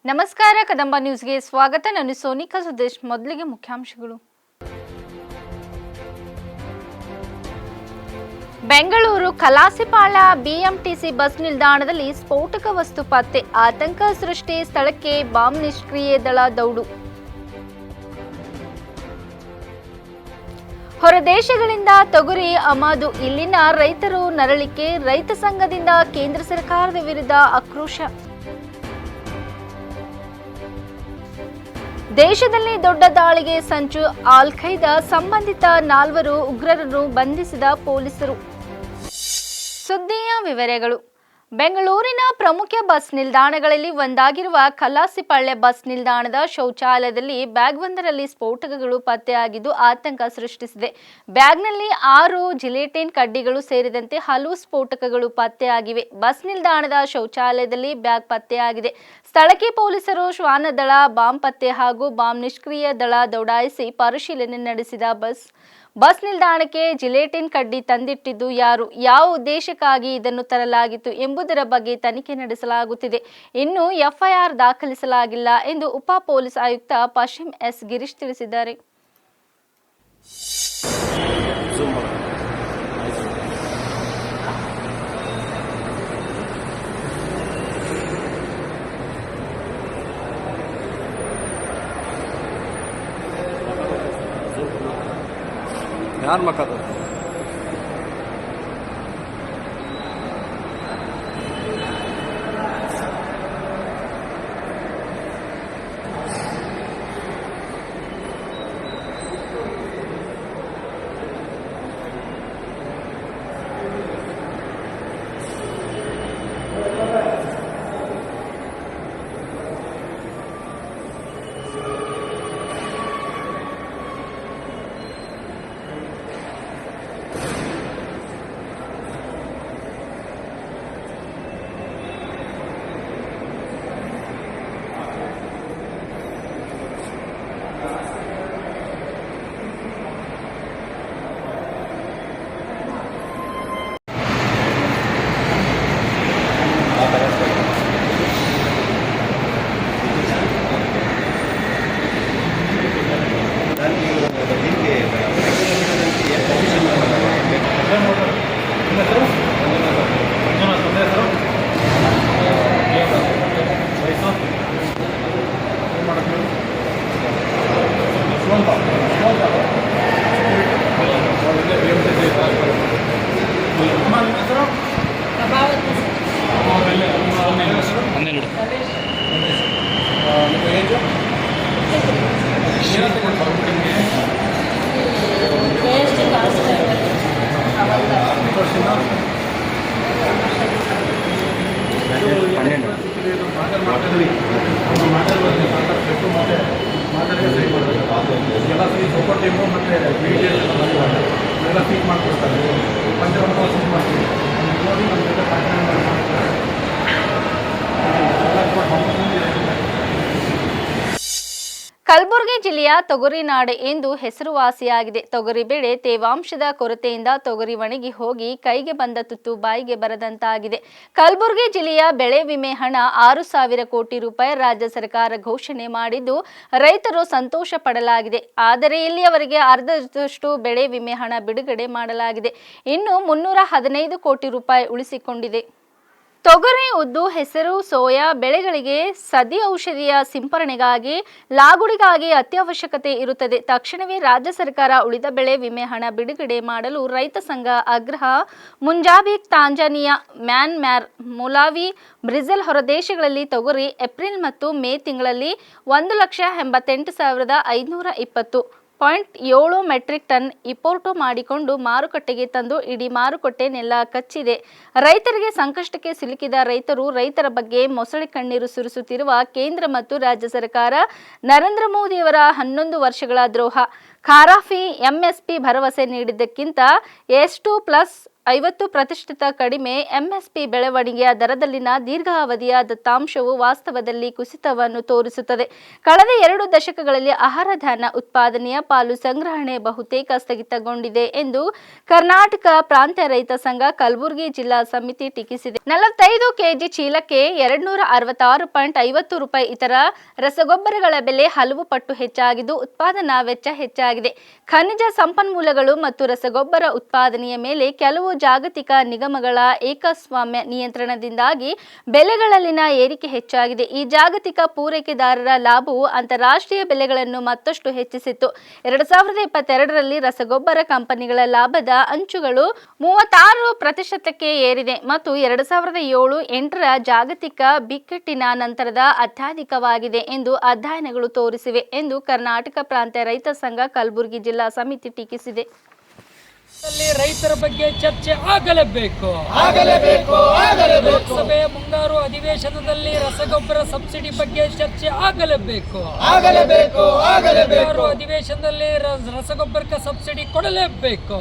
ನಮಸ್ಕಾರ ಕದಂಬ ನ್ಯೂಸ್ಗೆ ಸ್ವಾಗತ. ನಾನು ಸೋನಿಕಾ ಸುದೇಶ್. ಮೊದಲಿಗೆ ಮುಖ್ಯಾಂಶಗಳು. ಬೆಂಗಳೂರು ಕಲಾಸಿಪಾಳ್ಯ ಬಿಎಂಟಿಸಿ ಬಸ್ ನಿಲ್ದಾಣದಲ್ಲಿ ಸ್ಫೋಟಕ ವಸ್ತು ಪತ್ತೆ, ಆತಂಕ ಸೃಷ್ಟಿ, ಸ್ಥಳಕ್ಕೆ ಬಾಂಬ್ ನಿಷ್ಕ್ರಿಯ ದಳ ದೌಡು. ಹೊರದೇಶಗಳಿಂದ ತೊಗರಿ ಆಮದು, ಇಲ್ಲಿನ ರೈತರು ನರಳಿಕೆ, ರೈತ ಸಂಘದಿಂದ ಕೇಂದ್ರ ಸರ್ಕಾರದ ವಿರುದ್ಧ ಆಕ್ರೋಶ. ದೇಶದಲ್ಲಿ ದೊಡ್ಡ ದಾಳಿಗೆ ಸಂಚು, ಅಲ್ ಖೈದಾ ಸಂಬಂಧಿತ 4 ಉಗ್ರರನ್ನು ಬಂಧಿಸಿದ ಪೊಲೀಸರು. ಸುದ್ದಿಯ ವಿವರಗಳು. ಬೆಂಗಳೂರಿನ ಪ್ರಮುಖ ಬಸ್ ನಿಲ್ದಾಣಗಳಲ್ಲಿ ಒಂದಾಗಿರುವ ಕಲಾಸಿಪಾಳ್ಯ ಬಸ್ ನಿಲ್ದಾಣದ ಶೌಚಾಲಯದಲ್ಲಿ ಬ್ಯಾಗ್ವೊಂದರಲ್ಲಿ ಸ್ಫೋಟಕಗಳು ಪತ್ತೆಯಾಗಿದ್ದು ಆತಂಕ ಸೃಷ್ಟಿಸಿದೆ. ಬ್ಯಾಗ್ನಲ್ಲಿ 6 ಜಿಲೆಟಿನ್ ಕಡ್ಡಿಗಳು ಸೇರಿದಂತೆ ಹಲವು ಸ್ಫೋಟಕಗಳು ಪತ್ತೆಯಾಗಿವೆ. ಬಸ್ ನಿಲ್ದಾಣದ ಶೌಚಾಲಯದಲ್ಲಿ ಬ್ಯಾಗ್ ಪತ್ತೆಯಾಗಿದೆ. ಸ್ಥಳಕ್ಕೆ ಪೊಲೀಸರು, ಶ್ವಾನದಳ, ಬಾಂಬ್ ಪತ್ತೆ ಹಾಗೂ ಬಾಂಬ್ ನಿಷ್ಕ್ರಿಯ ದಳ ದೌಡಾಯಿಸಿ ಪರಿಶೀಲನೆ ನಡೆಸಿದ ಬಸ್ ನಿಲ್ದಾಣಕ್ಕೆ ಜಿಲೆಟಿನ್ ಕಡ್ಡಿ ತಂದಿಟ್ಟಿದ್ದು ಯಾರು, ಯಾವ ಉದ್ದೇಶಕ್ಕಾಗಿ ಇದನ್ನು ತರಲಾಗಿತ್ತು ಎಂಬುದರ ಬಗ್ಗೆ ತನಿಖೆ ನಡೆಸಲಾಗುತ್ತಿದೆ. ಇನ್ನು ಎಫ್ಐಆರ್ ದಾಖಲಿಸಲಾಗಿಲ್ಲ ಎಂದು ಉಪ ಪೊಲೀಸ್ ಆಯುಕ್ತ ಪಶ್ಚಿಮ ಎಸ್ ಗಿರೀಶ್ ತಿಳಿಸಿದ್ದಾರೆ. ಯಾರ ಮಕ್ಕಳು ಕಲಬುರಗಿ ಜಿಲ್ಲೆಯ ತೊಗರಿ ನಾಡು ಎಂದು ಹೆಸರುವಾಸಿಯಾಗಿದೆ. ತೊಗರಿ ಬೆಳೆ ತೇವಾಂಶದ ಕೊರತೆಯಿಂದ ತೊಗರಿ ಒಣಗಿ ಹೋಗಿ ಕೈಗೆ ಬಂದ ತುತ್ತು ಬಾಯಿಗೆ ಬರದಂತಾಗಿದೆ. ಕಲಬುರಗಿ ಜಿಲ್ಲೆಯ ಬೆಳೆ ವಿಮೆ ಹಣ 6,000 ಕೋಟಿ ರೂಪಾಯಿ ರಾಜ್ಯ ಸರ್ಕಾರ ಘೋಷಣೆ ಮಾಡಿದ್ದು ರೈತರು ಸಂತೋಷ ಪಡಲಾಗಿದೆ. ಆದರೆ ಇಲ್ಲಿಯವರೆಗೆ ಅರ್ಧದಷ್ಟು ಬೆಳೆ ವಿಮೆ ಹಣ ಬಿಡುಗಡೆ ಮಾಡಲಾಗಿದೆ. ಇನ್ನು 315 ಕೋಟಿ ರೂಪಾಯಿ ಉಳಿಸಿಕೊಂಡಿದೆ. ತೊಗರಿ, ಉದ್ದು, ಹೆಸರು, ಸೋಯಾ ಬೆಳೆಗಳಿಗೆ ಸದಿ ಔಷಧಿಯ ಸಿಂಪರಣೆಗಾಗಿ, ಲಾಗುಡಿಗಾಗಿ ಅತ್ಯವಶ್ಯಕತೆ ಇರುತ್ತದೆ. ತಕ್ಷಣವೇ ರಾಜ್ಯ ಸರ್ಕಾರ ಉಳಿದ ಬೆಳೆ ವಿಮೆ ಹಣ ಬಿಡುಗಡೆ ಮಾಡಲು ರೈತ ಸಂಘ ಆಗ್ರಹ. ಮುಂಜಾಬಿಕ್, ತಾಂಜಾನಿಯಾ, ಮ್ಯಾನ್ಮಾರ್, ಮುಲಾವಿ, ಬ್ರೆಜಿಲ್ ಹೊರದೇಶಗಳಲ್ಲಿ ತೊಗರಿ ಏಪ್ರಿಲ್ ಮತ್ತು ಮೇ ತಿಂಗಳಲ್ಲಿ 1,88,520.7 ಮೆಟ್ರಿಕ್ ಟನ್ ಇಂಪೋರ್ಟ್ ಮಾಡಿಕೊಂಡು ಮಾರುಕಟ್ಟೆಗೆ ತಂದು ಇಡೀ ಮಾರುಕಟ್ಟೆ ನೆಲ ಕಚ್ಚಿದೆ. ರೈತರಿಗೆ ಸಂಕಷ್ಟಕ್ಕೆ ಸಿಲುಕಿದ ರೈತರ ಬಗ್ಗೆ ಮೊಸಳೆ ಕಣ್ಣೀರು ಸುರಿಸುತ್ತಿರುವ ಕೇಂದ್ರ ಮತ್ತು ರಾಜ್ಯ ಸರ್ಕಾರ ನರೇಂದ್ರ ಮೋದಿಯವರ 11 ವರ್ಷಗಳ ದ್ರೋಹ. ಖಾರಾಫಿ ಎಂಎಸ್ಪಿ ಭರವಸೆ ನೀಡಿದ್ದಕ್ಕಿಂತ ಎಷ್ಟು ಪ್ಲಸ್ 50 ಪ್ರತಿಶತ ಕಡಿಮೆ ಎಂಎಸ್ಪಿ ಬೆಳವಣಿಗೆಯ ದರದಲ್ಲಿನ ದೀರ್ಘಾವಧಿಯ ದತ್ತಾಂಶವು ವಾಸ್ತವದಲ್ಲಿ ಕುಸಿತವನ್ನು ತೋರಿಸುತ್ತದೆ. ಕಳೆದ 2 ದಶಕಗಳಲ್ಲಿ ಆಹಾರ ಧಾನ್ಯ ಉತ್ಪಾದನೆಯ ಪಾಲು ಸಂಗ್ರಹಣೆ ಬಹುತೇಕ ಸ್ಥಗಿತಗೊಂಡಿದೆ ಎಂದು ಕರ್ನಾಟಕ ಪ್ರಾಂತ್ಯ ರೈತ ಸಂಘ ಕಲಬುರಗಿ ಜಿಲ್ಲಾ ಸಮಿತಿ ಟೀಕಿಸಿದೆ. 45 ಕೆಜಿ ಚೀಲಕ್ಕೆ 266.50 ರೂಪಾಯಿ. ಇತರ ರಸಗೊಬ್ಬರಗಳ ಬೆಲೆ ಹಲವು ಪಟ್ಟು ಹೆಚ್ಚಾಗಿದ್ದು ಉತ್ಪಾದನಾ ವೆಚ್ಚ ಹೆಚ್ಚಾಗಿದೆ. ಖನಿಜ ಸಂಪನ್ಮೂಲಗಳು ಮತ್ತು ರಸಗೊಬ್ಬರ ಉತ್ಪಾದನೆಯ ಮೇಲೆ ಕೆಲವು ಜಾಗತಿಕ ನಿಗಮಗಳ ಏಕಸ್ವಾಮ್ಯ ನಿಯಂತ್ರಣದಿಂದಾಗಿ ಬೆಲೆಗಳಲ್ಲಿನ ಏರಿಕೆ ಹೆಚ್ಚಾಗಿದೆ. ಈ ಜಾಗತಿಕ ಪೂರೈಕೆದಾರರ ಲಾಭವು ಅಂತಾರಾಷ್ಟ್ರೀಯ ಬೆಲೆಗಳನ್ನು ಮತ್ತಷ್ಟು ಹೆಚ್ಚಿಸಿತ್ತು. 2022ರಲ್ಲಿ ರಸಗೊಬ್ಬರ ಕಂಪನಿಗಳ ಲಾಭದ ಅಂಚುಗಳು 36% ಏರಿದೆ ಮತ್ತು 2007-8ರ ಜಾಗತಿಕ ಬಿಕ್ಕಟ್ಟಿನ ನಂತರದ ಅತ್ಯಧಿಕವಾಗಿದೆ ಎಂದು ಅಧ್ಯಯನಗಳು ತೋರಿಸಿವೆ ಎಂದು ಕರ್ನಾಟಕ ಪ್ರಾಂತ್ಯ ರೈತ ಸಂಘ ಕಲಬುರಗಿ ಜಿಲ್ಲಾ ಸಮಿತಿ ಟೀಕಿಸಿದೆ. ರೈತರ ಬಗ್ಗೆ ಚರ್ಚೆ ಆಗಲೇಬೇಕು. ಲೋಕಸಭೆಯ ಮುಂಗಾರು ಅಧಿವೇಶನದಲ್ಲಿ ರಸಗೊಬ್ಬರ ಸಬ್ಸಿಡಿ ಬಗ್ಗೆ ಚರ್ಚೆ ಆಗಲೇಬೇಕು. ಮುಂಗಾರು ಅಧಿವೇಶನದಲ್ಲಿ ರಸಗೊಬ್ಬರಕ್ಕೆ ಸಬ್ಸಿಡಿ ಕೊಡಲೇಬೇಕು.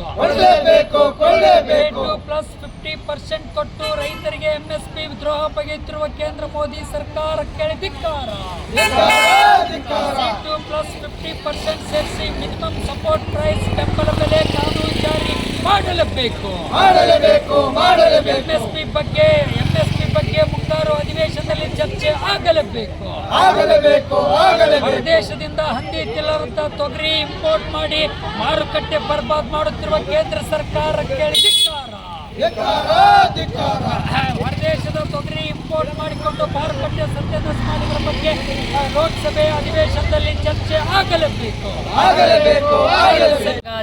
50% ಕೊಟ್ಟು ರೈತರಿಗೆ ಎಂಎಸ್ಪಿ ದ್ರೋಹ ಬಗೆಯುತ್ತಿರುವ ಕೇಂದ್ರ ಮೋದಿ ಸರ್ಕಾರಕ್ಕೆ ಧಿಕ್ಕಾರ. 50% ಸೇರಿಸಿ ಮಿನಿಮಮ್ ಸಪೋರ್ಟ್ ಪ್ರೈಸ್ ಬೆಂಬಲ ಬೆಲೆ ಕಾನೂನು ಜಾರಿ ಮಾಡಲೇಬೇಕು. ಎಂಎಸ್ಪಿ ಬಗ್ಗೆ ಮುಂಗಾರು ಅಧಿವೇಶನದಲ್ಲಿ ಚರ್ಚೆ ಆಗಲೇಬೇಕು. ಹೊರದೇಶದಿಂದ ಹಂದಿ ತಿಲ್ಲರಂತ ತೊಗರಿ ಇಂಪೋರ್ಟ್ ಮಾಡಿ ಮಾರುಕಟ್ಟೆ ಬರ್ಬಾದ್ ಮಾಡುತ್ತಿರುವ ಕೇಂದ್ರ ಸರ್ಕಾರಕ್ಕೆ ಧಿಕ್ಕಾರ. ಹೊರದೇಶದ ತೊಗರಿ ಇಂಪೋರ್ಟ್ ಮಾಡಿಕೊಂಡು ಮಾರುಕಟ್ಟೆ ಸತ್ಯಾನಾಶ ಮಾಡಿದ ಬಗ್ಗೆ ಲೋಕಸಭೆ ಅಧಿವೇಶನದಲ್ಲಿ ಚರ್ಚೆ ಆಗಲೇಬೇಕು.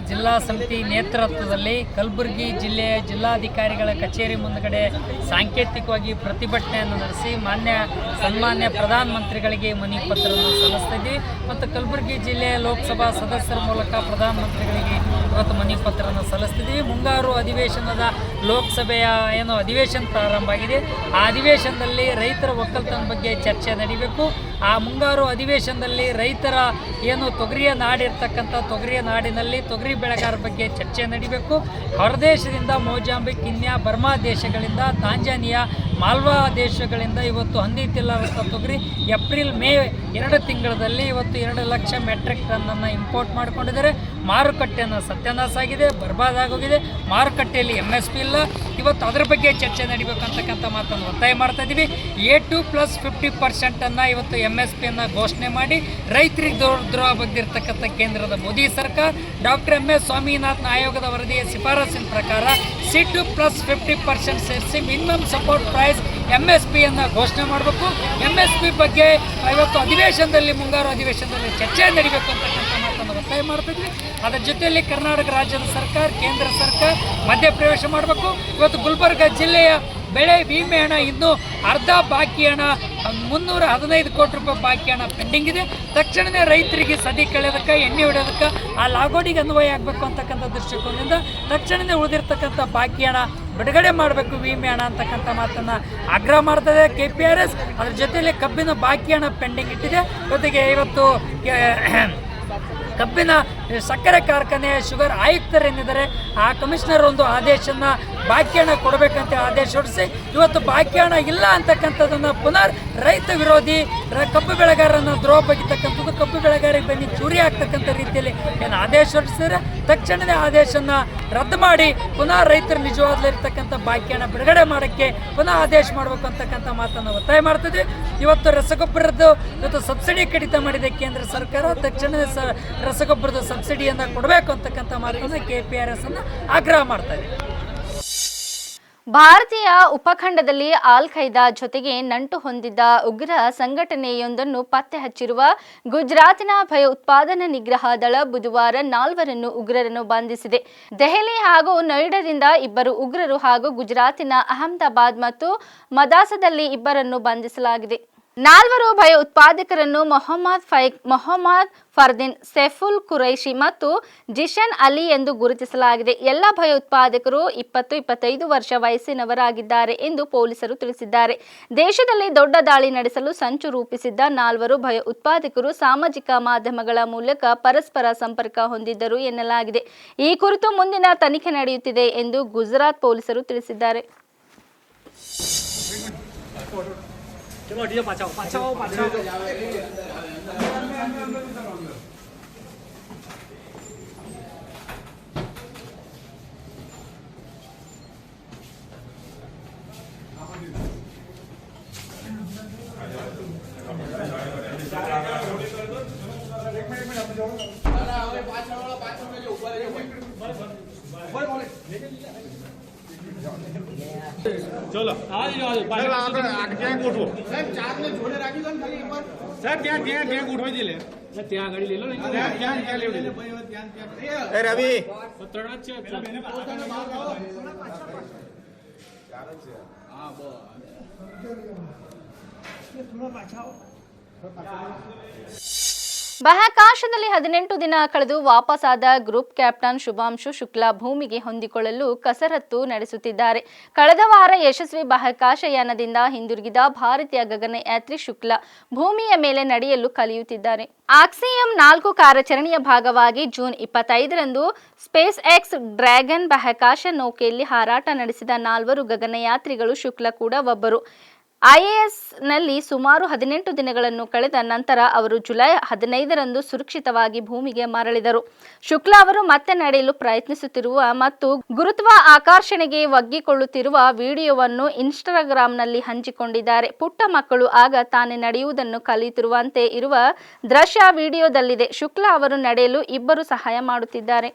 ಜಿಲ್ಲಾ ಸಮಿತಿ ನೇತೃತ್ವದಲ್ಲಿ ಕಲಬುರಗಿ ಜಿಲ್ಲೆಯ ಜಿಲ್ಲಾಧಿಕಾರಿಗಳ ಕಚೇರಿ ಮುಂದುಗಡೆ ಸಾಂಕೇತಿಕವಾಗಿ ಪ್ರತಿಭಟನೆಯನ್ನು ನಡೆಸಿ ಸನ್ಮಾನ್ಯ ಪ್ರಧಾನಮಂತ್ರಿಗಳಿಗೆ ಮನವಿ ಪತ್ರವನ್ನು ಸಲ್ಲಿಸ್ತಿದ್ವಿ ಮತ್ತು ಕಲಬುರಗಿ ಜಿಲ್ಲೆಯ ಲೋಕಸಭಾ ಸದಸ್ಯರ ಮೂಲಕ ಪ್ರಧಾನಮಂತ್ರಿಗಳಿಗೆ ಇವತ್ತು ಮನವಿ ಪತ್ರವನ್ನು ಸಲ್ಲಿಸ್ತಿದ್ದೀವಿ. ಮುಂಗಾರು ಅಧಿವೇಶನದ ಲೋಕಸಭೆಯ ಅಧಿವೇಶನ ಪ್ರಾರಂಭ ಆಗಿದೆ. ಆ ಅಧಿವೇಶನದಲ್ಲಿ ರೈತರ ಒಕ್ಕಲ್ತನ ಬಗ್ಗೆ ಚರ್ಚೆ ನಡೀಬೇಕು. ಆ ಮುಂಗಾರು ಅಧಿವೇಶನದಲ್ಲಿ ರೈತರ ತೊಗರಿಯ ನಾಡಿರ್ತಕ್ಕಂಥ ತೊಗರಿಯ ನಾಡಿನಲ್ಲಿ ತೊಗರಿ ಬೆಳೆಗಾರರ ಬಗ್ಗೆ ಚರ್ಚೆ ನಡೀಬೇಕು. ಹೊರದೇಶದಿಂದ ಮೊಜಾಂಬಿಕ್, ಕೀನ್ಯಾ, ಬರ್ಮಾ ದೇಶಗಳಿಂದ, ತಾಂಜಾನಿಯಾ, ಮಾಲ್ವಾ ದೇಶಗಳಿಂದ ಇವತ್ತು ಹಂದಿ ತಿಲ್ಲರಂಥ ತೊಗರಿ ಏಪ್ರಿಲ್ ಮೇ 2 ತಿಂಗಳಲ್ಲಿ ಇವತ್ತು 2 ಲಕ್ಷ ಮೆಟ್ರಿಕ್ ಟನ್ನನ್ನು ಇಂಪೋರ್ಟ್ ಮಾಡಿಕೊಂಡಿದ್ದಾರೆ. ಮಾರುಕಟ್ಟೆಯನ್ನು ಸತ್ಯಾನಾಶ ಆಗಿದೆ, ಬರ್ಬಾದಾಗೋಗಿದೆ. ಮಾರುಕಟ್ಟೆಯಲ್ಲಿ ಎಂಎಸ್ಪಿ ಇಲ್ಲ. ಇವತ್ತು ಅದರ ಬಗ್ಗೆ ಚರ್ಚೆ ನಡೀಬೇಕಂತಕ್ಕಂಥ ಮಾತನ್ನು ಒತ್ತಾಯ ಮಾಡ್ತಾ ಇದ್ದೀವಿ. A2+50% ಇವತ್ತು ಎಂಎಸ್ಪಿಯನ್ನು ಘೋಷಣೆ ಮಾಡಿ ರೈತರಿಗೆ ದ್ರೋಹ ಬಗ್ಗಿರ್ತಕ್ಕಂಥ ಕೇಂದ್ರದ ಮೋದಿ ಸರ್ಕಾರ ಡಾಕ್ಟರ್ MS ಸ್ವಾಮಿನಾಥನ್ ಆಯೋಗದ ವರದಿಯ ಶಿಫಾರಸಿನ ಪ್ರಕಾರ C2+50% ಸೇರಿಸಿ ಮಿನಿಮಮ್ ಸಪೋರ್ಟ್ ಪ್ರೈಸ್ MSPಯನ್ನು ಘೋಷಣೆ ಮಾಡಬೇಕು. MSP ಬಗ್ಗೆ ಇವತ್ತು ಅಧಿವೇಶನದಲ್ಲಿ ಮುಂಗಾರು ಅಧಿವೇಶನದಲ್ಲಿ ಚರ್ಚೆ ನಡೀಬೇಕು ಅಂತಕ್ಕಂಥ ಮಾತನ್ನು ಒತ್ತಾಯ ಮಾಡ್ತಿದ್ವಿ. ಅದರ ಜೊತೆಯಲ್ಲಿ ಕರ್ನಾಟಕ ರಾಜ್ಯದ ಸರ್ಕಾರ, ಕೇಂದ್ರ ಸರ್ಕಾರ ಮಧ್ಯಪ್ರವೇಶ ಮಾಡಬೇಕು. ಇವತ್ತು ಗುಲ್ಬರ್ಗ ಜಿಲ್ಲೆಯ ಬೆಳೆ ವಿಮೆ ಹಣ ಇನ್ನೂ ಅರ್ಧ ಬಾಕಿ ಹಣ 315 ಕೋಟಿ ರೂಪಾಯಿ ಬಾಕಿ ಹಣ ಪೆಂಡಿಂಗ್ ಇದೆ. ತಕ್ಷಣವೇ ರೈತರಿಗೆ ಸದಿ ಕಳೆಯೋದಕ್ಕೆ, ಎಣ್ಣೆ ಹೊಡೆಯೋದಕ್ಕೆ ಆ ಲಾಗೋಡಿಗೆ ಅನ್ವಯ ಆಗಬೇಕು ಅಂತಕ್ಕಂಥ ದೃಷ್ಟಿಕೋನದಿಂದ ತಕ್ಷಣವೇ ಉಳಿದಿರ್ತಕ್ಕಂಥ ಬಾಕಿ ಹಣ ಬಿಡುಗಡೆ ಮಾಡಬೇಕು, ವಿಮೆ ಹಣ ಅಂತಕ್ಕಂಥ ಮಾತನ್ನು ಆಗ್ರಹ ಮಾಡ್ತದೆ KPRS. ಅದ್ರ ಜೊತೆಯಲ್ಲಿ ಕಬ್ಬಿನ ಬಾಕಿ ಹಣ ಪೆಂಡಿಂಗ್ ಇಟ್ಟಿದೆ. ಜೊತೆಗೆ ಇವತ್ತು ಕಬ್ಬಿನ ಸಕ್ಕರೆ ಕಾರ್ಖಾನೆ ಶುಗರ್ ಆಯುಕ್ತರೇನಿದ್ದಾರೆ ಆ ಕಮಿಷನರ್ ಒಂದು ಆದೇಶನ ಬಾಕಿ ಹಣ ಕೊಡಬೇಕಂತ ಆದೇಶ ಹೊರಡಿಸಿ ಇವತ್ತು ಬಾಕಿ ಹಣ ಇಲ್ಲ ಅಂತಕ್ಕಂಥದ್ದನ್ನು ಪುನರ್ ರೈತ ವಿರೋಧಿ ಕಬ್ಬು ಬೆಳೆಗಾರರನ್ನು ದ್ರೋಹ ಬಗೆತಕ್ಕಂಥದ್ದು, ಕಬ್ಬು ಬೆಳೆಗಾರರಿಗೆ ಬನ್ನಿ ಚೂರಿ ಆಗ್ತಕ್ಕಂಥ ರೀತಿಯಲ್ಲಿ ಏನು ಆದೇಶ ಹೊರಡಿಸಿದರೆ ತಕ್ಷಣವೇ ಆದೇಶನ ರದ್ದು ಮಾಡಿ ಪುನಃ ರೈತರು ನಿಜವಾಗ್ಲಿರ್ತಕ್ಕಂಥ ಬಾಕಿ ಹಣ ಬಿಡುಗಡೆ ಮಾಡೋಕ್ಕೆ ಪುನಃ ಆದೇಶ ಮಾಡಬೇಕು ಅಂತಕ್ಕಂಥ ಮಾತನ್ನು ಒತ್ತಾಯ ಮಾಡ್ತಿದ್ವಿ. ಇವತ್ತು ರಸಗೊಬ್ಬರದ್ದು ಇವತ್ತು ಸಬ್ಸಿಡಿ ಕಡಿತ ಮಾಡಿದೆ ಕೇಂದ್ರ ಸರ್ಕಾರ. ತಕ್ಷಣವೇ ರಸಗೊಬ್ಬರದ ಸಬ್ಸಿಡಿಯನ್ನು ಕೊಡಬೇಕು ಅಂತಕ್ಕಂಥ ಮಾತನ್ನು KPRS ಅನ್ನು ಆಗ್ರಹ ಮಾಡ್ತಾ ಇದೆ. ಭಾರತೀಯ ಉಪಖಂಡದಲ್ಲಿ ಆಲ್ ಖೈದಾ ಜೊತೆಗೆ ನಂಟು ಹೊಂದಿದ್ದ ಉಗ್ರ ಸಂಘಟನೆಯೊಂದನ್ನು ಪತ್ತೆ ಹಚ್ಚಿರುವ ಗುಜರಾತಿನ ಭಯೋತ್ಪಾದನಾ ನಿಗ್ರಹ ದಳ ಬುಧವಾರ 4 ಉಗ್ರರನ್ನು ಬಂಧಿಸಿದೆ. ದೆಹಲಿ ಹಾಗೂ ನೋಯ್ಡಾದಿಂದ 2 ಉಗ್ರರು ಹಾಗೂ ಗುಜರಾತಿನ ಅಹಮದಾಬಾದ್ ಮತ್ತು ಮದಾಸದಲ್ಲಿ 2 ಬಂಧಿಸಲಾಗಿದೆ. ನಾಲ್ವರು ಭಯೋತ್ಪಾದಕರನ್ನು ಮೊಹಮ್ಮದ್ ಫರ್ದೀನ್, ಸೈಫುಲ್ ಕುರೈಶಿ ಮತ್ತು ಜಿಶನ್ ಅಲಿ ಎಂದು ಗುರುತಿಸಲಾಗಿದೆ. ಎಲ್ಲ ಭಯೋತ್ಪಾದಕರು 20-25 ವರ್ಷ ವಯಸ್ಸಿನವರಾಗಿದ್ದಾರೆ ಎಂದು ಪೊಲೀಸರು ತಿಳಿಸಿದ್ದಾರೆ. ದೇಶದಲ್ಲಿ ದೊಡ್ಡ ದಾಳಿ ನಡೆಸಲು ಸಂಚು ರೂಪಿಸಿದ್ದ ನಾಲ್ವರು ಭಯೋತ್ಪಾದಕರು ಸಾಮಾಜಿಕ ಮಾಧ್ಯಮಗಳ ಮೂಲಕ ಪರಸ್ಪರ ಸಂಪರ್ಕ ಹೊಂದಿದ್ದರು ಎನ್ನಲಾಗಿದೆ. ಈ ಕುರಿತು ಮುಂದಿನ ತನಿಖೆ ನಡೆಯುತ್ತಿದೆ ಎಂದು ಗುಜರಾತ್ ಪೊಲೀಸರು ತಿಳಿಸಿದ್ದಾರೆ. चलो ત્યાં ગોઠવો સાહેબ ચારને જોડે રાખી દો ને ખાલી એકવાર સાહેબ ત્યાં ગોઠવાઈ દે લે ત્યાં ગાડી લઈ લો ને ત્યાં લેવડી લે એ રવિ ત્રણ જ છે હા બસ થોડા પાછા ಬಾಹ್ಯಾಕಾಶದಲ್ಲಿ 18 ದಿನ ಕಳೆದು ವಾಪಸಾದ ಗ್ರೂಪ್ ಕ್ಯಾಪ್ಟನ್ ಶುಭಾಂಶು ಶುಕ್ಲಾ ಭೂಮಿಗೆ ಹೊಂದಿಕೊಳ್ಳಲು ಕಸರತ್ತು ನಡೆಸುತ್ತಿದ್ದಾರೆ. ಕಳೆದ ವಾರ ಯಶಸ್ವಿ ಬಾಹ್ಯಾಕಾಶಯಾನದಿಂದ ಹಿಂದಿರುಗಿದ ಭಾರತೀಯ ಗಗನಯಾತ್ರಿ ಶುಕ್ಲಾ ಭೂಮಿಯ ಮೇಲೆ ನಡೆಯಲು ಕಲಿಯುತ್ತಿದ್ದಾರೆ. ಆಕ್ಸಿಯಂ 4 ಕಾರ್ಯಾಚರಣೆಯ ಭಾಗವಾಗಿ ಜೂನ್ 25ರಂದು ಸ್ಪೇಸ್ ಎಕ್ಸ್ ಡ್ರ್ಯಾಗನ್ ಬಾಹ್ಯಾಕಾಶ ನೌಕೆಯಲ್ಲಿ ಹಾರಾಟ ನಡೆಸಿದ 4 ಗಗನಯಾತ್ರಿಗಳು ಶುಕ್ಲಾ ಕೂಡ ಒಬ್ಬರು. ಐಎಎಸ್ನಲ್ಲಿ ಸುಮಾರು 18 ದಿನಗಳನ್ನು ಕಳೆದ ನಂತರ ಅವರು ಜುಲೈ 15ರಂದು ಸುರಕ್ಷಿತವಾಗಿ ಭೂಮಿಗೆ ಮರಳಿದರು. ಶುಕ್ಲಾ ಅವರು ಮತ್ತೆ ನಡೆಯಲು ಪ್ರಯತ್ನಿಸುತ್ತಿರುವ ಮತ್ತು ಗುರುತ್ವ ಆಕರ್ಷಣೆಗೆ ಒಗ್ಗಿಕೊಳ್ಳುತ್ತಿರುವ ವಿಡಿಯೋವನ್ನು ಇನ್ಸ್ಟಾಗ್ರಾಂನಲ್ಲಿ ಹಂಚಿಕೊಂಡಿದ್ದಾರೆ. ಪುಟ್ಟ ಮಕ್ಕಳು ಆಗ ತಾನೇ ನಡೆಯುವುದನ್ನು ಕಲಿಯುತ್ತಿರುವಂತೆ ಇರುವ ದೃಶ್ಯ ವಿಡಿಯೋದಲ್ಲಿದೆ. ಶುಕ್ಲಾ ಅವರು ನಡೆಯಲು ಇಬ್ಬರು ಸಹಾಯ ಮಾಡುತ್ತಿದ್ದಾರೆ.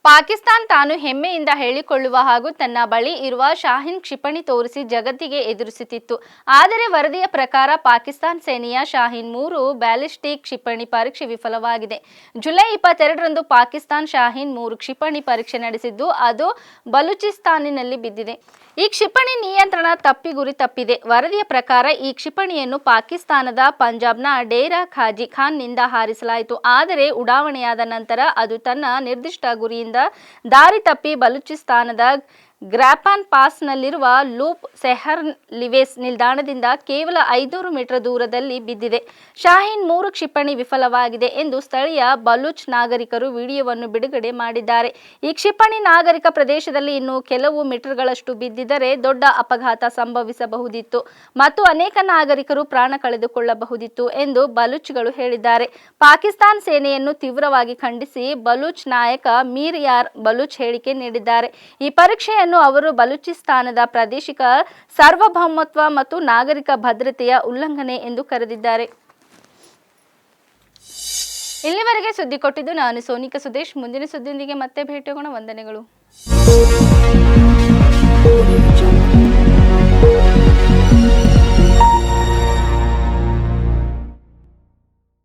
ಪಾಕಿಸ್ತಾನ ತಾನು ಹೆಮ್ಮೆಯಿಂದ ಹೇಳಿಕೊಳ್ಳುವ ಹಾಗೂ ತನ್ನ ಬಳಿ ಇರುವ ಶಾಹೀನ್ ಕ್ಷಿಪಣಿ ತೋರಿಸಿ ಜಗತ್ತಿಗೆ ಎದುರಿಸುತ್ತಿತ್ತು. ಆದರೆ ವರದಿಯ ಪ್ರಕಾರ ಪಾಕಿಸ್ತಾನ ಸೇನೆಯ ಶಾಹೀನ್ 3 ಬ್ಯಾಲಿಸ್ಟಿಕ್ ಕ್ಷಿಪಣಿ ಪರೀಕ್ಷೆ ವಿಫಲವಾಗಿದೆ. ಜುಲೈ 22ರಂದು ಪಾಕಿಸ್ತಾನ ಶಾಹೀನ್ 3 ಕ್ಷಿಪಣಿ ಪರೀಕ್ಷೆ ನಡೆಸಿದ್ದು ಅದು ಬಲೂಚಿಸ್ತಾನಿನಲ್ಲಿ ಬಿದ್ದಿದೆ. ಈ ಕ್ಷಿಪಣಿ ನಿಯಂತ್ರಣ ತಪ್ಪಿ ಗುರಿ ತಪ್ಪಿದೆ. ವರದಿಯ ಪ್ರಕಾರ ಈ ಕ್ಷಿಪಣಿಯನ್ನು ಪಾಕಿಸ್ತಾನದ ಪಂಜಾಬ್ನ ಡೇರಾ ಖಾಜಿ ಖಾನ್ನಿಂದ ಹಾರಿಸಲಾಯಿತು. ಆದರೆ ಉಡಾವಣೆಯಾದ ನಂತರ ಅದು ತನ್ನ ನಿರ್ದಿಷ್ಟ ಗುರಿಯಿಂದ ದಾರಿ ತಪ್ಪಿ ಬಲೂಚಿಸ್ತಾನದ ಗ್ರಾಪಾನ್ ಪಾಸ್ನಲ್ಲಿರುವ ಲೂಪ್ ಸೆಹರ್ ಲಿವೇಸ್ ನಿಲ್ದಾಣದಿಂದ ಕೇವಲ 500 ಮೀಟರ್ ದೂರದಲ್ಲಿ ಬಿದ್ದಿದೆ. ಶಾಹೀನ್ 3 ಕ್ಷಿಪಣಿ ವಿಫಲವಾಗಿದೆ ಎಂದು ಸ್ಥಳೀಯ ಬಲೂಚ್ ನಾಗರಿಕರು ವಿಡಿಯೋವನ್ನು ಬಿಡುಗಡೆ ಮಾಡಿದ್ದಾರೆ. ಈ ಕ್ಷಿಪಣಿ ನಾಗರಿಕ ಪ್ರದೇಶದಲ್ಲಿ ಇನ್ನು ಕೆಲವು ಮೀಟರ್ಗಳಷ್ಟು ಬಿದ್ದಿದ್ದರೆ ದೊಡ್ಡ ಅಪಘಾತ ಸಂಭವಿಸಬಹುದಿತ್ತು ಮತ್ತು ಅನೇಕ ನಾಗರಿಕರು ಪ್ರಾಣ ಕಳೆದುಕೊಳ್ಳಬಹುದಿತ್ತು ಎಂದು ಬಲೂಚ್ಗಳು ಹೇಳಿದ್ದಾರೆ. ಪಾಕಿಸ್ತಾನ ಸೇನೆಯನ್ನು ತೀವ್ರವಾಗಿ ಖಂಡಿಸಿ ಬಲೂಚ್ ನಾಯಕ ಮೀರ್ ಯಾರ್ ಬಲೂಚ್ ಹೇಳಿಕೆ ನೀಡಿದ್ದಾರೆ. ಈ ಪರೀಕ್ಷೆಯನ್ನು ಅವರು ಬಲೂಚಿಸ್ತಾನದ ಪ್ರಾದೇಶಿಕ ಸಾರ್ವಭೌಮತ್ವ ಮತ್ತು ನಾಗರಿಕ ಭದ್ರತೆಯ ಉಲ್ಲಂಘನೆ ಎಂದು ಕರೆದಿದ್ದಾರೆ. ಇಲ್ಲಿವರೆಗೆ ಸುದ್ದಿ ಕೊಟ್ಟಿದ್ದು ನಾನು ಸೋನಿಕಾ ಸುದೇಶ್. ಮುಂದಿನ ಸುದ್ದಿಯೊಂದಿಗೆ ಮತ್ತೆ ಭೇಟಿಯಾಗೋಣ. ವಂದನೆಗಳು.